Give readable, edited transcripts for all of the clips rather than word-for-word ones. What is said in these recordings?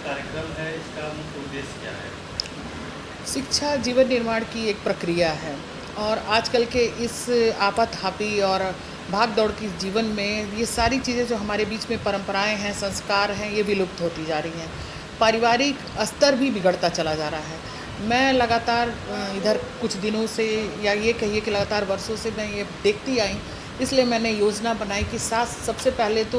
कार्यक्रम है, इसका मुख्य उद्देश्य क्या है? शिक्षा जीवन निर्माण की एक प्रक्रिया है और आजकल के इस आपाधापी और भाग दौड़ के जीवन में ये सारी चीज़ें जो हमारे बीच में परंपराएं हैं, संस्कार हैं, ये विलुप्त होती जा रही हैं। पारिवारिक स्तर भी बिगड़ता चला जा रहा है। मैं लगातार इधर कुछ दिनों से या ये कहिए कि लगातार वर्षों से मैं ये देखती आई, इसलिए मैंने योजना बनाई कि सास सबसे पहले तो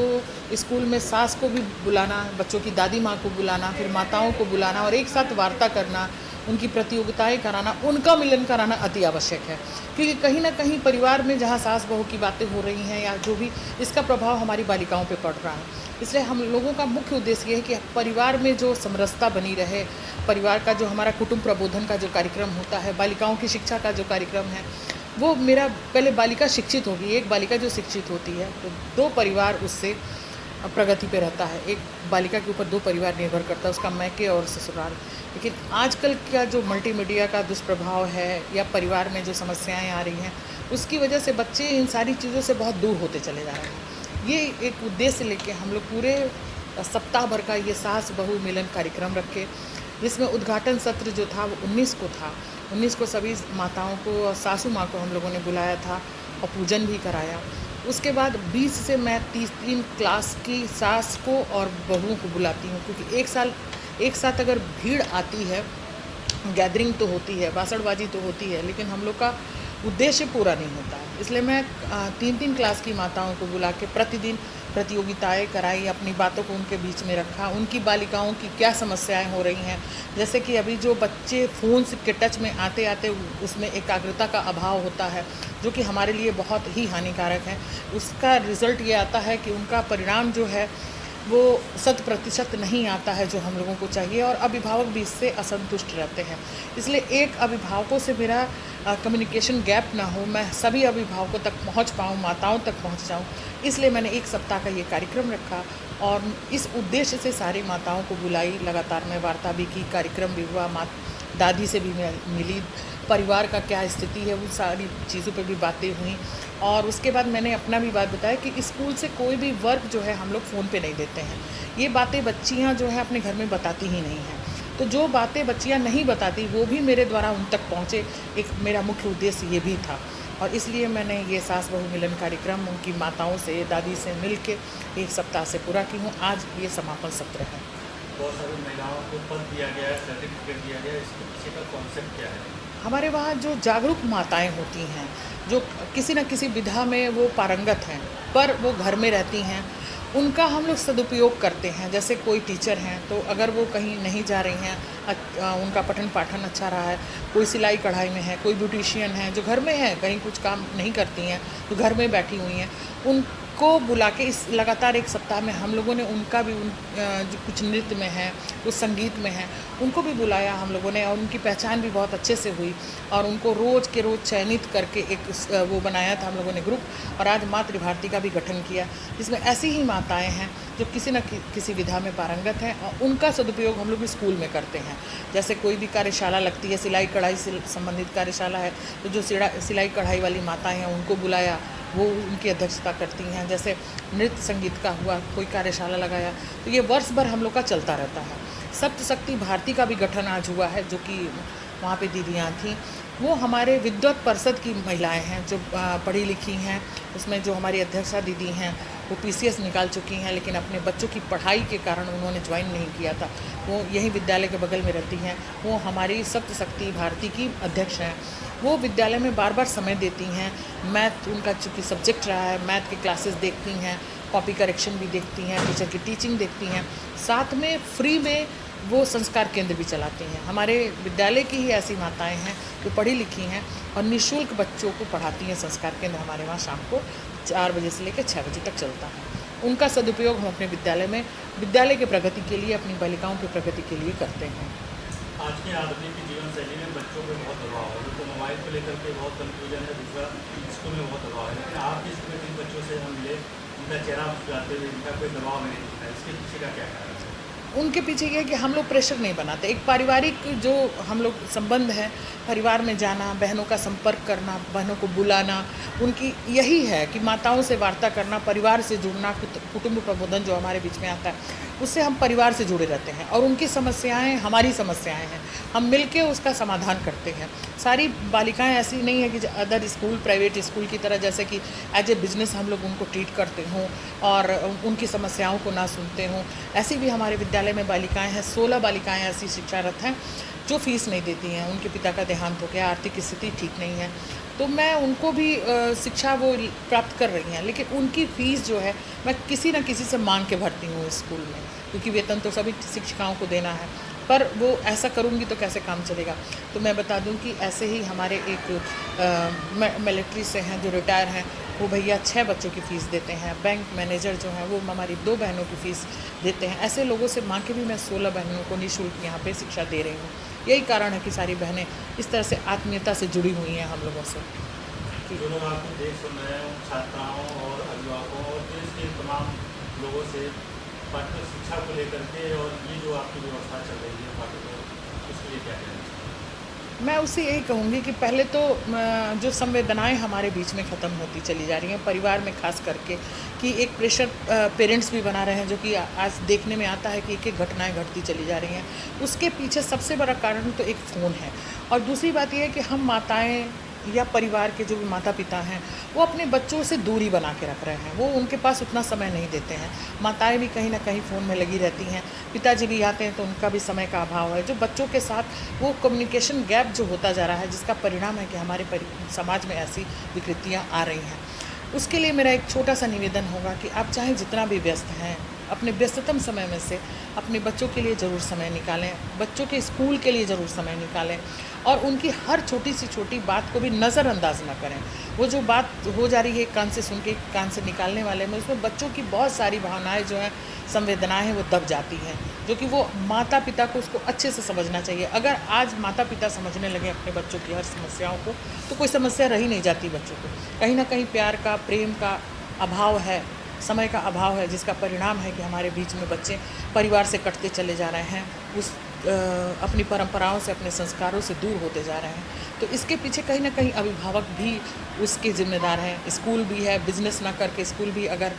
स्कूल में सास को भी बुलाना, बच्चों की दादी माँ को बुलाना, फिर माताओं को बुलाना और एक साथ वार्ता करना, उनकी प्रतियोगिताएं कराना, उनका मिलन कराना अति आवश्यक है। क्योंकि कहीं न कहीं परिवार में जहाँ सास बहू की बातें हो रही हैं या जो भी, इसका प्रभाव हमारी बालिकाओं पे पड़ रहा है। इसलिए हम लोगों का मुख्य उद्देश्य ये है कि परिवार में जो समरसता बनी रहे, परिवार का जो हमारा कुटुंब प्रबोधन का जो कार्यक्रम होता है, बालिकाओं की शिक्षा का जो कार्यक्रम है, वो मेरा पहले बालिका शिक्षित होगी। एक बालिका जो शिक्षित होती है तो 2 परिवार उससे प्रगति पे रहता है। एक बालिका के ऊपर 2 परिवार निर्भर करता है, उसका मायके और ससुराल। लेकिन आजकल का जो मल्टीमीडिया का दुष्प्रभाव है या परिवार में जो समस्याएं आ रही हैं, उसकी वजह से बच्चे इन सारी चीज़ों से बहुत दूर होते चले जा रहे हैं। ये एक उद्देश्य लेके हम लोग पूरे सप्ताह भर का ये सास बहू मिलन कार्यक्रम रखे, जिसमें उद्घाटन सत्र जो था वो 19 को था। 19 को सभी माताओं को और सासू माँ को हम लोगों ने बुलाया था और पूजन भी कराया। उसके बाद 20 से मैं 3 क्लास की सास को और बहुओं को बुलाती हूँ, क्योंकि एक साथ अगर भीड़ आती है, गैदरिंग तो होती है, बासड़बाजी तो होती है, लेकिन हम लोग का उद्देश्य पूरा नहीं होता है। इसलिए मैं 3 क्लास की माताओं को बुला के प्रतिदिन प्रतियोगिताएं कराई, अपनी बातों को उनके बीच में रखा, उनकी बालिकाओं की क्या समस्याएं हो रही हैं। जैसे कि अभी जो बच्चे फ़ोन के टच में आते आते उसमें एकाग्रता का अभाव होता है, जो कि हमारे लिए बहुत ही हानिकारक है। उसका रिज़ल्ट ये आता है कि उनका परिणाम जो है वो 100% नहीं आता है जो हम लोगों को चाहिए, और अभिभावक भी इससे असंतुष्ट रहते हैं। इसलिए एक अभिभावकों से मेरा कम्युनिकेशन गैप ना हो, मैं सभी अभिभावकों तक पहुंच पाऊँ, माताओं तक पहुंच जाऊं, इसलिए मैंने 1 सप्ताह का ये कार्यक्रम रखा और इस उद्देश्य से सारी माताओं को बुलाई। लगातार मैं वार्ता भी की, कार्यक्रम भी हुआ, दादी से भी मैं मिली, परिवार का क्या स्थिति है, उन सारी चीज़ों पे भी बातें हुई। और उसके बाद मैंने अपना भी बात बताया कि स्कूल से कोई भी वर्क जो है हम लोग फ़ोन पे नहीं देते हैं। ये बातें बच्चियाँ जो है अपने घर में बताती ही नहीं हैं, तो जो बातें बच्चियाँ नहीं बताती वो भी मेरे द्वारा उन तक पहुँचे, एक मेरा मुख्य उद्देश्य ये भी था। और इसलिए मैंने ये सास बहू मिलन कार्यक्रम उनकी माताओं से, दादी से मिल के 1 सप्ताह से पूरा की हूँ। आज ये समापन सत्र है। बहुत सारी महिलाओं को पद दिया गया है, सर्टिफिकेट दिया गया है, इसके पीछे का कॉन्सेप्ट क्या है? हमारे वहाँ जो जागरूक माताएं होती हैं, जो किसी न किसी विधा में वो पारंगत हैं, पर वो घर में रहती हैं, उनका हम लोग सदुपयोग करते हैं। जैसे कोई टीचर हैं तो अगर वो कहीं नहीं जा रही हैं, उनका पठन पाठन अच्छा रहा है, कोई सिलाई कढ़ाई में है, कोई ब्यूटिशियन है जो घर में है, कहीं कुछ काम नहीं करती हैं तो घर में बैठी हुई हैं, उनको बुला के इस लगातार 1 सप्ताह में हम लोगों ने उनका भी जो कुछ नृत्य में है, कुछ संगीत में है, उनको भी बुलाया हम लोगों ने, और उनकी पहचान भी बहुत अच्छे से हुई और उनको रोज़ के रोज़ चयनित करके एक वो बनाया था हम लोगों ने ग्रुप, और आज मातृ भारती का भी गठन किया, जिसमें ऐसी ही माताएं हैं जो किसी न किसी विधा में पारंगत हैं और उनका सदुपयोग हम लोग स्कूल में करते हैं। जैसे कोई भी कार्यशाला लगती है, सिलाई कढ़ाई से संबंधित कार्यशाला है, तो जो सिलाई कढ़ाई वाली माताएं हैं उनको बुलाया, वो उनकी अध्यक्षता करती हैं। जैसे नृत्य संगीत का हुआ, कोई कार्यशाला लगाया, तो ये वर्ष भर हम लोग का चलता रहता है। सप्तशक्ति भारती का भी गठन आज हुआ है, जो कि वहाँ पे दीदियाँ थीं, वो हमारे विद्वत परिषद की महिलाएं हैं जो पढ़ी लिखी हैं। उसमें जो हमारी अध्यक्षा दीदी हैं वो PCS निकाल चुकी हैं, लेकिन अपने बच्चों की पढ़ाई के कारण उन्होंने ज्वाइन नहीं किया था, वो यही विद्यालय के बगल में रहती हैं। वो हमारी सप्तशक्ति भारती की अध्यक्ष हैं। वो विद्यालय में बार बार समय देती हैं, मैथ उनका चूँकि सब्जेक्ट रहा है, मैथ के क्लासेस देखती हैं, कॉपी करेक्शन भी देखती हैं, टीचर की टीचिंग देखती हैं, साथ में फ्री में वो संस्कार केंद्र भी चलाती हैं। हमारे विद्यालय की ही ऐसी माताएं हैं जो पढ़ी लिखी हैं और निःशुल्क बच्चों को पढ़ाती हैं। संस्कार केंद्र हमारे वहाँ शाम को 4 बजे से लेकर 6 बजे तक चलता है। उनका सदुपयोग हम अपने विद्यालय में, विद्यालय के प्रगति के लिए, अपनी बालिकाओं की प्रगति के लिए करते हैं। आज के आधुनिक जीवन शैली में बच्चों पे बहुत दबाव है, तो मोबाइल को लेकर के बहुत कन्फ्यूजन है, दूसरा स्कूल में बहुत दबाव है, लेकिन आपके स्कूल में जिन बच्चों से हम मिले उनका चेहरा मुस्कुराते हुए, इनका कोई दबाव नहीं दिखता है, इसके पीछे का क्या कारण है? उनके पीछे ये है कि हम लोग प्रेशर नहीं बनाते। एक पारिवारिक जो हम लोग संबंध है, परिवार में जाना, बहनों का संपर्क करना, बहनों को बुलाना, उनकी यही है कि माताओं से वार्ता करना, परिवार से जुड़ना, कुटुंब प्रबोधन जो हमारे बीच में आता है, उससे हम परिवार से जुड़े रहते हैं और उनकी समस्याएं हमारी समस्याएं हैं, हम मिलके उसका समाधान करते हैं। सारी बालिकाएं ऐसी नहीं है कि अदर स्कूल, प्राइवेट स्कूल की तरह जैसे कि एज ए बिजनेस हम लोग उनको ट्रीट करते हों और उनकी समस्याओं को ना सुनते हों। ऐसी भी हमारे विद्यालय में बालिकाएं हैं, 16 बालिकाएं ऐसी शिक्षारत हैं जो फीस नहीं देती हैं। उनके पिता का देहांत हो गया, आर्थिक स्थिति ठीक नहीं है, तो मैं उनको भी शिक्षा वो प्राप्त कर रही हैं, लेकिन उनकी फ़ीस जो है मैं किसी न किसी से मांग के भरती हूँ स्कूल में, क्योंकि वेतन तो सभी शिक्षिकाओं को देना है, पर वो ऐसा करूँगी तो कैसे काम चलेगा। तो मैं बता दूँ कि ऐसे ही हमारे एक मिलिट्री से हैं जो रिटायर हैं, वो भैया 6 बच्चों की फ़ीस देते हैं। बैंक मैनेजर जो हैं वो हमारी 2 बहनों की फ़ीस देते हैं। ऐसे लोगों से मांग के भी मैं 16 बहनों को निःशुल्क यहाँ पे शिक्षा दे रही हूँ। यही कारण है कि सारी बहनें इस तरह से आत्मीयता से जुड़ी हुई हैं हम लोगों से। जो लोग आपको देख सुन रहे हैं, उन छात्राओं और अभिभावकों और देश के तमाम लोगों से पाठ्य शिक्षा को लेकर के और ये जो आपकी व्यवस्था चल रही है पाठ्यक्रम, उसके लिए क्या कहना चाहिए? मैं उससे यही कहूँगी कि पहले तो जो संवेदनाएं हमारे बीच में ख़त्म होती चली जा रही हैं, परिवार में खास करके, कि एक प्रेशर पेरेंट्स भी बना रहे हैं, जो कि आज देखने में आता है कि एक एक घटनाएं घटती चली जा रही हैं। उसके पीछे सबसे बड़ा कारण तो एक फ़ोन है, और दूसरी बात यह है कि हम माताएं या परिवार के जो भी माता पिता हैं वो अपने बच्चों से दूरी बना के रख रहे हैं। वो उनके पास उतना समय नहीं देते हैं। माताएं भी कहीं ना कहीं फ़ोन में लगी रहती हैं, पिताजी भी आते हैं तो उनका भी समय का अभाव है। जो बच्चों के साथ वो कम्युनिकेशन गैप जो होता जा रहा है, जिसका परिणाम है कि हमारे समाज में ऐसी विकृतियाँ आ रही हैं। उसके लिए मेरा एक छोटा सा निवेदन होगा कि आप चाहे जितना भी व्यस्त हैं, अपने व्यस्ततम समय में से अपने बच्चों के लिए ज़रूर समय निकालें, बच्चों के स्कूल के लिए ज़रूर समय निकालें, और उनकी हर छोटी सी छोटी बात को भी नज़रअंदाज ना करें। वो जो बात हो जा रही है कान से सुन के कान से निकालने वाले में, उसमें बच्चों की बहुत सारी भावनाएं जो हैं, संवेदनाएं हैं, वो दब जाती हैं, जो कि वो माता पिता को उसको अच्छे से समझना चाहिए। अगर आज माता पिता समझने लगे अपने बच्चों की हर समस्याओं को, तो कोई समस्या रही नहीं जाती बच्चों को। कहीं ना कहीं प्यार का, प्रेम का अभाव है, समय का अभाव है, जिसका परिणाम है कि हमारे बीच में बच्चे परिवार से कटते चले जा रहे हैं, अपनी परंपराओं से, अपने संस्कारों से दूर होते जा रहे हैं। तो इसके पीछे कहीं ना कहीं अभिभावक भी उसके जिम्मेदार हैं। स्कूल भी है, बिजनेस ना करके स्कूल भी अगर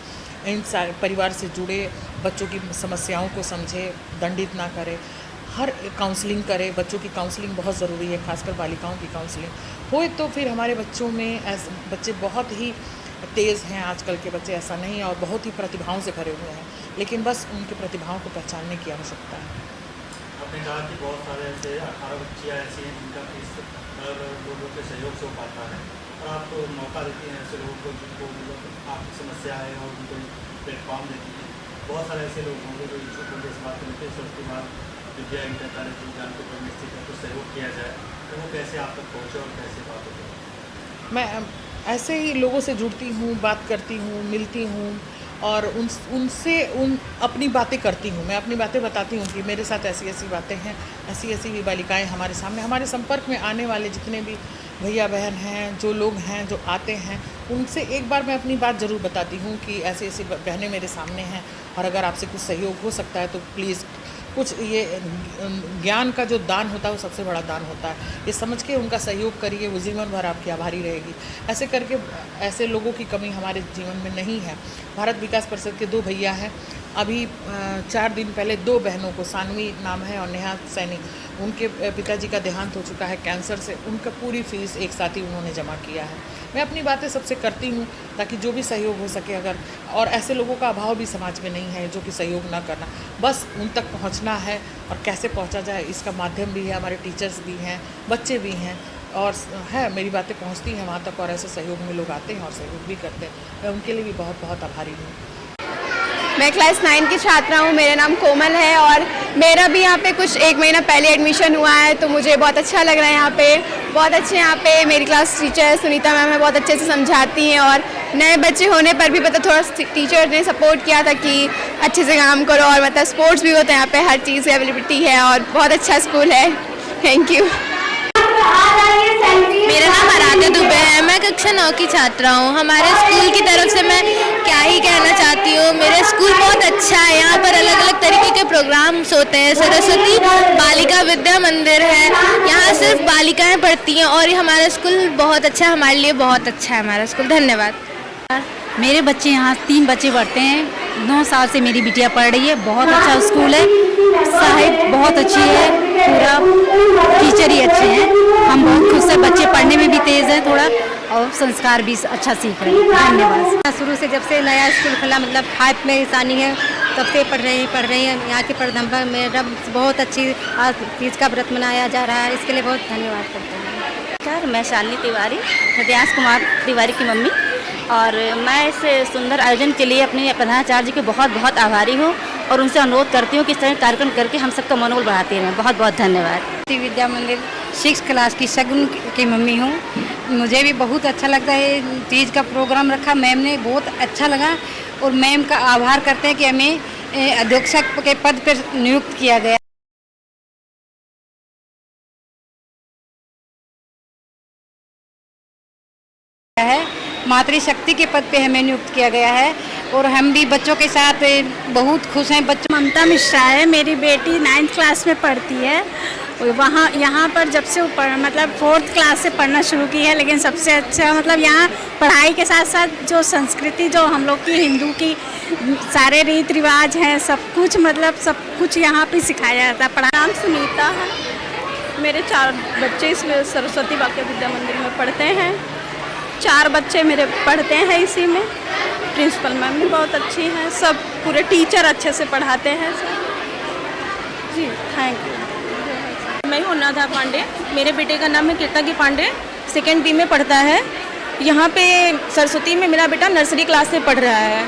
इन सारे परिवार से जुड़े बच्चों की समस्याओं को समझे, दंडित ना करे, हर काउंसलिंग करे। बच्चों की काउंसलिंग बहुत ज़रूरी है, खासकर बालिकाओं की काउंसलिंग होए तो फिर हमारे बच्चों में बच्चे बहुत ही तेज़ हैं आजकल के बच्चे, ऐसा नहीं है, और बहुत ही प्रतिभाओं से भरे हुए हैं, लेकिन बस उनकी प्रतिभाओं को पहचानने की आवश्यकता है। आपने कहा कि बहुत सारे ऐसे 18 बच्चियाँ ऐसी हैं जिनका फीस लोगों के सहयोग से हो पाता है, और आप मौका देती हैं ऐसे लोगों को जिनको आपकी समस्या है और उनको प्लेटफॉर्म देती हैं। बहुत सारे ऐसे लोग होंगे जो इच्छुक होंगे इस बात को लेकर सर के बाद विद्या इंटर कॉलेज विज्ञान को पढ़ने स्थित है, तो सहयोग किया जाए, तो वो कैसे आप तक पहुँचे और कैसे बात होती है? मैं ऐसे ही लोगों से जुड़ती हूँ, बात करती हूँ, मिलती हूँ, और उनसे अपनी बातें करती हूँ। मैं अपनी बातें बताती हूँ कि मेरे साथ ऐसी ऐसी बातें हैं, ऐसी ऐसी भी बालिकाएं हमारे सामने, हमारे संपर्क में आने वाले जितने भी भैया बहन हैं, जो लोग हैं, जो आते हैं, उनसे एक बार मैं अपनी बात ज़रूर बताती हूँ कि ऐसी ऐसी बहनें मेरे सामने हैं, और अगर आपसे कुछ सहयोग हो सकता है तो प्लीज़ कुछ, ये ज्ञान का जो दान होता है वो सबसे बड़ा दान होता है, ये समझ के उनका सहयोग करिए, वो जीवन भर आपकी आभारी रहेगी। ऐसे करके ऐसे लोगों की कमी हमारे जीवन में नहीं है। भारत विकास परिषद के 2 भैया हैं, अभी 4 दिन पहले 2 बहनों को, सानवी नाम है और नेहा सैनी, उनके पिताजी का देहांत हो चुका है कैंसर से, उनका पूरी फीस एक साथ ही उन्होंने जमा किया है। मैं अपनी बातें सबसे करती हूँ ताकि जो भी सहयोग हो सके, अगर, और ऐसे लोगों का अभाव भी समाज में नहीं है जो कि सहयोग ना करना, बस उन तक पहुँचना है, और कैसे पहुँचा जाए इसका माध्यम भी है, हमारे टीचर्स भी हैं, बच्चे भी हैं, और है मेरी बातें पहुँचती हैं वहाँ तक, और ऐसे सहयोग में लोग आते हैं और सहयोग भी करते हैं। मैं उनके लिए भी बहुत बहुत आभारी हूँ। मैं क्लास 9 की छात्रा हूँ, मेरा नाम कोमल है, और मेरा भी यहाँ पे कुछ 1 महीना पहले एडमिशन हुआ है, तो मुझे बहुत अच्छा लग रहा है। यहाँ पे बहुत अच्छे, यहाँ पे मेरी क्लास टीचर सुनीता मैम है, बहुत अच्छे से समझाती हैं, और नए बच्चे होने पर भी मतलब थोड़ा टीचर ने सपोर्ट किया था कि अच्छे से काम करो, और मतलब स्पोर्ट्स भी होता है यहाँ पे, हर चीज़ की अवेलेबिलिटी है, और बहुत अच्छा स्कूल है। Thank you. मेरा नाम आराध्या दुबे है। मैं कक्षा 9 की छात्रा हूँ। हमारे स्कूल की तरफ से मैं क्या ही कहना चाहती हूँ, मेरा स्कूल बहुत अच्छा है। यहाँ पर अलग अलग तरीके के प्रोग्राम्स होते हैं। सरस्वती बालिका विद्या मंदिर है, यहाँ सिर्फ बालिकाएं पढ़ती हैं और हमारा स्कूल बहुत अच्छा है, हमारे लिए बहुत अच्छा है हमारा स्कूल। धन्यवाद। मेरे बच्चे यहाँ 3 बच्चे पढ़ते हैं। 9 साल से मेरी बिटिया पढ़ रही है। बहुत अच्छा स्कूल है, साहिब बहुत अच्छी है, पूरा टीचर ही अच्छे हैं। हम बहुत खुश हैं, बच्चे पढ़ने में भी तेज़ हैं थोड़ा और संस्कार भी अच्छा सीख रहे हैं। धन्यवाद। शुरू से जब से नया स्कूल खुला, मतलब 5 में इंसानी है, तब से पढ़ रही हैं। यहाँ के प्राध्यापक मैडम बहुत अच्छी, आज तीज का व्रत मनाया जा रहा है, इसके लिए बहुत धन्यवाद करते हैं। नमस्कार, मैं शालिनी तिवारी, हृदयांश कुमार तिवारी की मम्मी, और मैं इस सुंदर आयोजन के लिए अपने प्रधानाचार्य जी के बहुत बहुत आभारी हूँ और उनसे अनुरोध करती हूँ कि इस तरह कार्यक्रम करके हम सबका मनोबल बढ़ाते रहें। बहुत बहुत धन्यवाद। विद्या मंदिर 6 क्लास की शगुन की मम्मी हूँ। मुझे भी बहुत अच्छा लगता है, तीज का प्रोग्राम रखा मैम ने, बहुत अच्छा लगा और मैम का आभार करते हैं कि हमें अध्यक्षक के पद पर नियुक्त किया गया है। मातृशक्ति के पद पे हमें नियुक्त किया गया है और हम भी बच्चों के साथ बहुत खुश हैं। बच्चों ममता मिश्रा है, मेरी बेटी 9th क्लास में पढ़ती है। वहाँ यहाँ पर जब से वो मतलब 4th क्लास से पढ़ना शुरू की है, लेकिन सबसे अच्छा मतलब यहाँ पढ़ाई के साथ साथ जो संस्कृति, जो हम लोग की हिंदू की सारे रीति रिवाज हैं, सब कुछ मतलब सब कुछ यहाँ पे सिखाया जाता है। पढ़ा नाम सुनीता है, मेरे 4 बच्चे इसमें सरस्वती बालिका विद्या मंदिर में पढ़ते हैं। 4 बच्चे मेरे पढ़ते हैं इसी में। प्रिंसिपल मैम भी बहुत अच्छी हैं, सब पूरे टीचर अच्छे से पढ़ाते हैं सब। जी थैंक यू। मैं हूँ अनाधा पांडे, मेरे बेटे का नाम है कीर्तकी पांडे, 2nd B में पढ़ता है। यहाँ पे सरस्वती में मेरा बेटा नर्सरी क्लास से पढ़ रहा है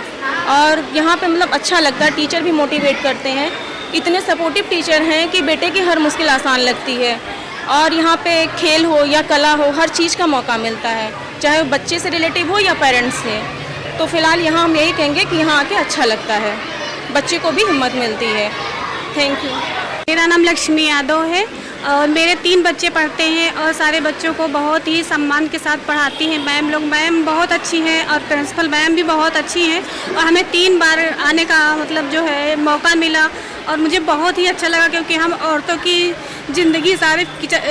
और यहाँ पे मतलब अच्छा लगता है, टीचर भी मोटिवेट करते हैं। इतने सपोर्टिव टीचर हैं कि बेटे की हर मुश्किल आसान लगती है और यहाँ पे खेल हो या कला हो, हर चीज़ का मौका मिलता है, चाहे वो बच्चे से रिलेटिव हो या पेरेंट्स से। तो फ़िलहाल यहाँ हम यही कहेंगे कि यहाँ आके अच्छा लगता है, बच्चे को भी हिम्मत मिलती है। Thank you. मेरा नाम लक्ष्मी यादव है और मेरे 3 बच्चे पढ़ते हैं और सारे बच्चों को बहुत ही सम्मान के साथ पढ़ाती हैं मैम लोग। मैम बहुत अच्छी हैं और प्रिंसिपल मैम भी बहुत अच्छी हैं और हमें 3 बार आने का मतलब जो है मौका मिला और मुझे बहुत ही अच्छा लगा, क्योंकि हम औरतों की ज़िंदगी सारे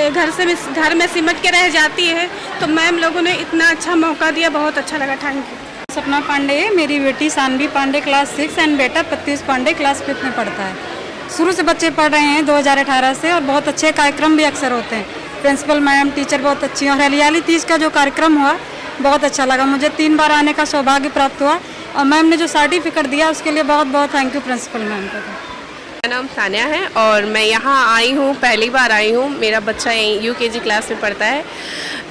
घर में सिमट के रह जाती है, तो मैम लोगों ने इतना अच्छा मौका दिया, बहुत अच्छा लगा। Thank you. सपना पांडे है, मेरी बेटी सानवी पांडे क्लास 6 एंड बेटा प्रत्युष पांडे क्लास 5 में पढ़ता है। शुरू से बच्चे पढ़ रहे हैं 2018 से और बहुत अच्छे कार्यक्रम भी अक्सर होते हैं। प्रिंसिपल मैम, टीचर बहुत अच्छी हैं और हरियाली तीज का जो कार्यक्रम हुआ बहुत अच्छा लगा। मुझे 3 बार आने का सौभाग्य प्राप्त हुआ और मैम ने जो सर्टिफिकेट दिया उसके लिए बहुत बहुत थैंक यू प्रिंसिपल मैम का। मेरा नाम सानिया है और मैं यहाँ आई हूँ, पहली बार आई हूँ। मेरा बच्चा UKG क्लास में पढ़ता है।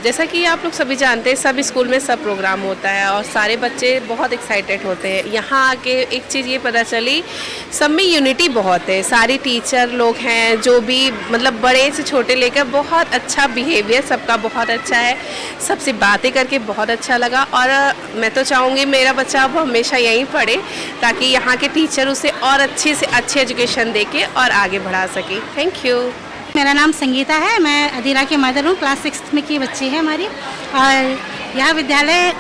जैसा कि आप लोग सभी जानते हैं, सब स्कूल में सब प्रोग्राम होता है और सारे बच्चे बहुत एक्साइटेड होते हैं। यहाँ आके एक चीज़ ये पता चली, सब में यूनिटी बहुत है। सारे टीचर लोग हैं जो भी मतलब बड़े से छोटे लेकर, बहुत अच्छा बिहेवियर सबका बहुत अच्छा है। सबसे बातें करके बहुत अच्छा लगा और मैं तो चाहूँगी मेरा बच्चा अब हमेशा यहीं पढ़े ताकि यहाँ के टीचर उसे और अच्छे से अच्छी एजुकेशन दे के और आगे बढ़ा सके। Thank you. मेरा नाम संगीता है, मैं अधीरा की मदर हूँ। क्लास 6 में की बच्ची है हमारी और यह विद्यालय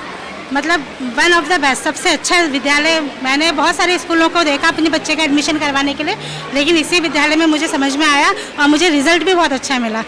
मतलब वन ऑफ द बेस्ट, सबसे अच्छा विद्यालय। मैंने बहुत सारे स्कूलों को देखा अपने बच्चे का एडमिशन करवाने के लिए, लेकिन इसी विद्यालय में मुझे समझ में आया और मुझे रिजल्ट भी बहुत अच्छा मिला।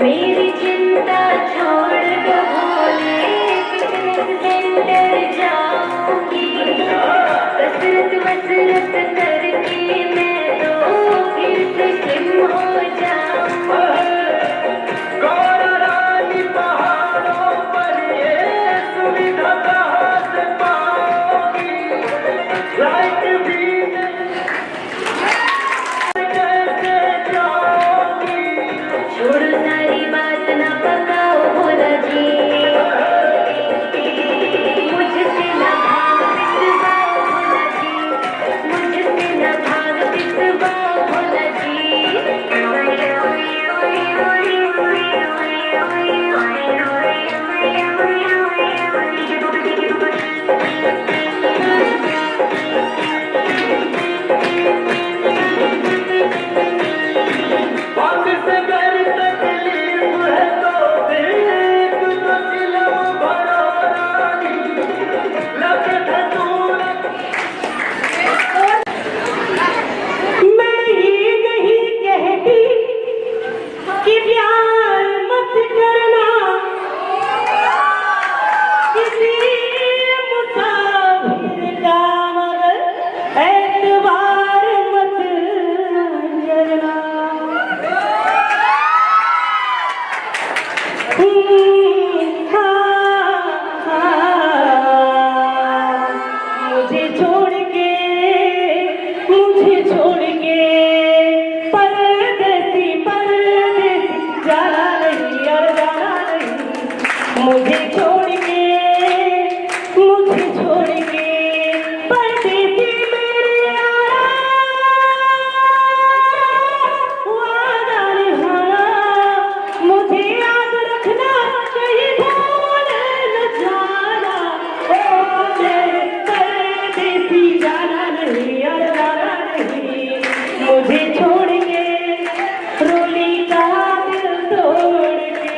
मेरी चिंता छोड़ दो भोले, फिटनेस सेंटर जाऊंगी, कसरत वसरत करके मैं तो फिर से स्लिम हो जाऊंगी। कोरारानी पहाड़ों पर ये सुविधा कहाँ से पाओगी? लाइट भी कैसे जाओगी? छोड़ो सारी बात ना पकाओ भोला जी, मुझसे ना भाग पिसवाओ भोला जी, मुझसे ना भाग पिसवाओ भोला जी। बात से कर तकलीफ है तो देख तो चिलम भरो रानी, लगे धतूरा मैं ये नहीं कहती कि प्यार मत करना, किसी मुसाफिर का मगर एतबार मत करना। मुझे छोड़ के परदेसी जाना नहीं और जाना नहीं। मुझे छोड़ के परदेसी मेरे यारा, वादा निभाना, मुझे याद रखना, कहीं भूल न जाना। ओ मेरे परदेसी जाना नहीं और जाना नहीं। मुझे छोड़ के रोली का दिल तोड़ के।